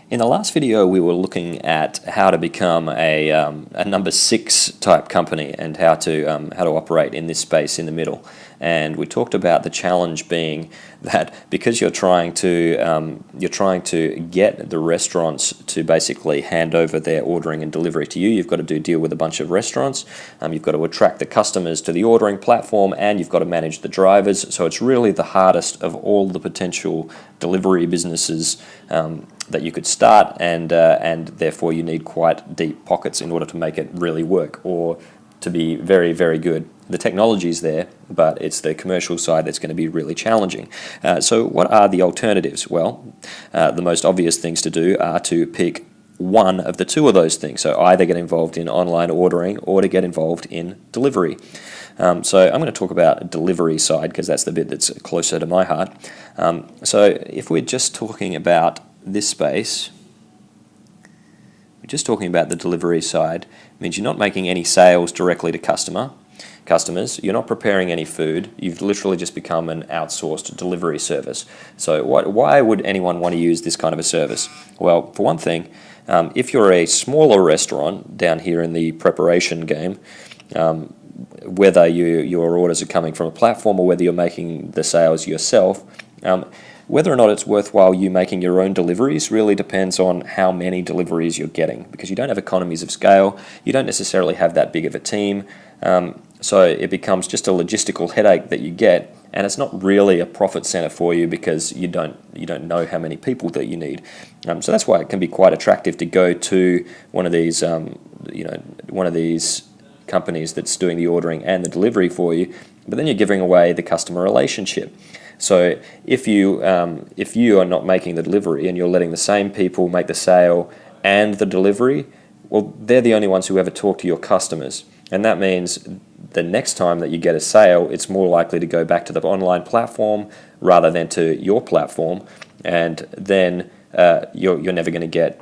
In the last video, we were looking at how to become a number 6 type company and how to operate in this space in the middle. And we talked about the challenge being that because you're trying to get the restaurants to basically hand over their ordering and delivery to you, you've got to deal with a bunch of restaurants. You've got to attract the customers to the ordering platform, and you've got to manage the drivers. So it's really the hardest of all the potential delivery businesses that you could start, and therefore you need quite deep pockets in order to make it really work or to be very, very good. The technology's there, but it's the commercial side that's going to be really challenging. So what are the alternatives? Well, the most obvious things to do are to pick one of the two of those things. So either get involved in online ordering or to get involved in delivery. So I'm going to talk about delivery side because that's the bit that's closer to my heart. So if we're just talking about this space, we're just talking about the delivery side, it means you're not making any sales directly to customers, you're not preparing any food, you've literally just become an outsourced delivery service. So why would anyone want to use this kind of a service? Well, for one thing, if you're a smaller restaurant down here in the preparation game, whether your orders are coming from a platform or whether you're making the sales yourself, whether or not it's worthwhile you making your own deliveries really depends on how many deliveries you're getting, because you don't have economies of scale, you don't necessarily have that big of a team, so it becomes just a logistical headache that you get, and it's not really a profit center for you because you don't know how many people that you need. So that's why it can be quite attractive to go to one of these companies that's doing the ordering and the delivery for you, but then you're giving away the customer relationship. So if you are not making the delivery and you're letting the same people make the sale and the delivery, well, they're the only ones who ever talk to your customers. And that means the next time that you get a sale, it's more likely to go back to the online platform rather than to your platform. And then you're never going to get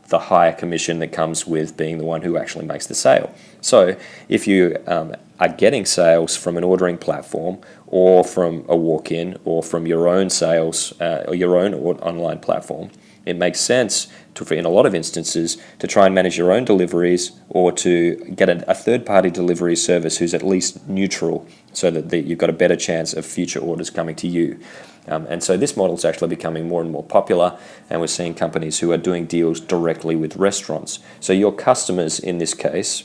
the higher commission that comes with being the one who actually makes the sale. So if you are getting sales from an ordering platform or from a walk-in or from your own sales or your own online platform, it makes sense in a lot of instances to try and manage your own deliveries or to get a third-party delivery service who's at least neutral so that you've got a better chance of future orders coming to you. And so this model is actually becoming more and more popular, and we're seeing companies who are doing deals directly with restaurants. So your customers in this case,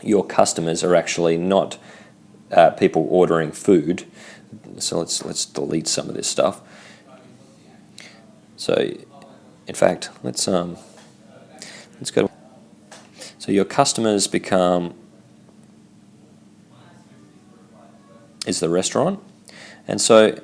your customers are actually not people ordering food. So let's delete some of this stuff. So in fact, let's go. So your customers is the restaurant, and so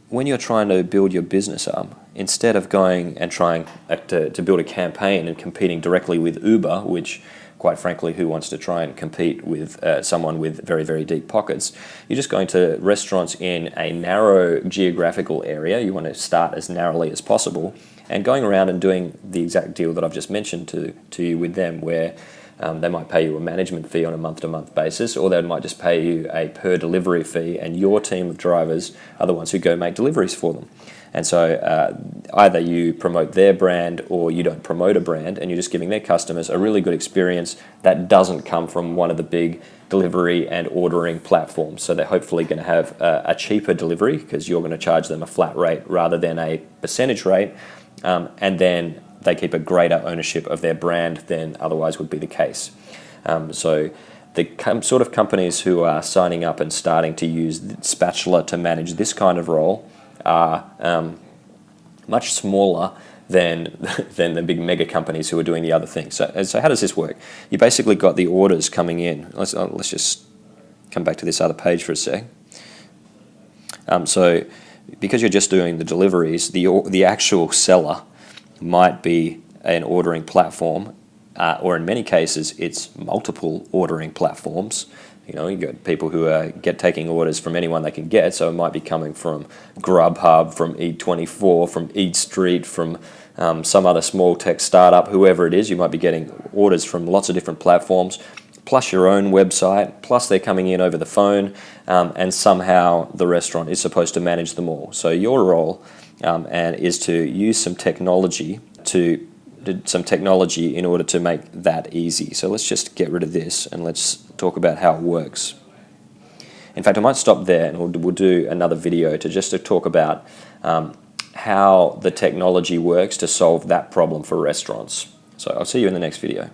when you're trying to build your business up, instead of going and trying to build a campaign and competing directly with Uber, which quite frankly, who wants to try and compete with someone with very, very deep pockets? You're just going to restaurants in a narrow geographical area. You want to start as narrowly as possible and going around and doing the exact deal that I've just mentioned to you with them, where they might pay you a management fee on a month-to-month basis, or they might just pay you a per delivery fee, and your team of drivers are the ones who go make deliveries for them. And so either you promote their brand or you don't promote a brand, and you're just giving their customers a really good experience that doesn't come from one of the big delivery and ordering platforms. So they're hopefully going to have a cheaper delivery because you're going to charge them a flat rate rather than a percentage rate, and then they keep a greater ownership of their brand than otherwise would be the case. So the sort of companies who are signing up and starting to use Spatula to manage this kind of role are much smaller than the big mega companies who are doing the other things. So how does this work? You basically got the orders coming in. Let's just come back to this other page for a sec. So because you're just doing the deliveries, the actual seller might be an ordering platform, or in many cases it's multiple ordering platforms. You got people who are taking orders from anyone they can get, so it might be coming from Grubhub, from Eat24, from Eat Street, from some other small tech startup, whoever it is. You might be getting orders from lots of different platforms, plus your own website, plus they're coming in over the phone, and somehow the restaurant is supposed to manage them all. So your role is to use some technology did some technology in order to make that easy. So let's just get rid of this and let's talk about how it works. In fact, I might stop there and we'll do another video to talk about how the technology works to solve that problem for restaurants. So I'll see you in the next video.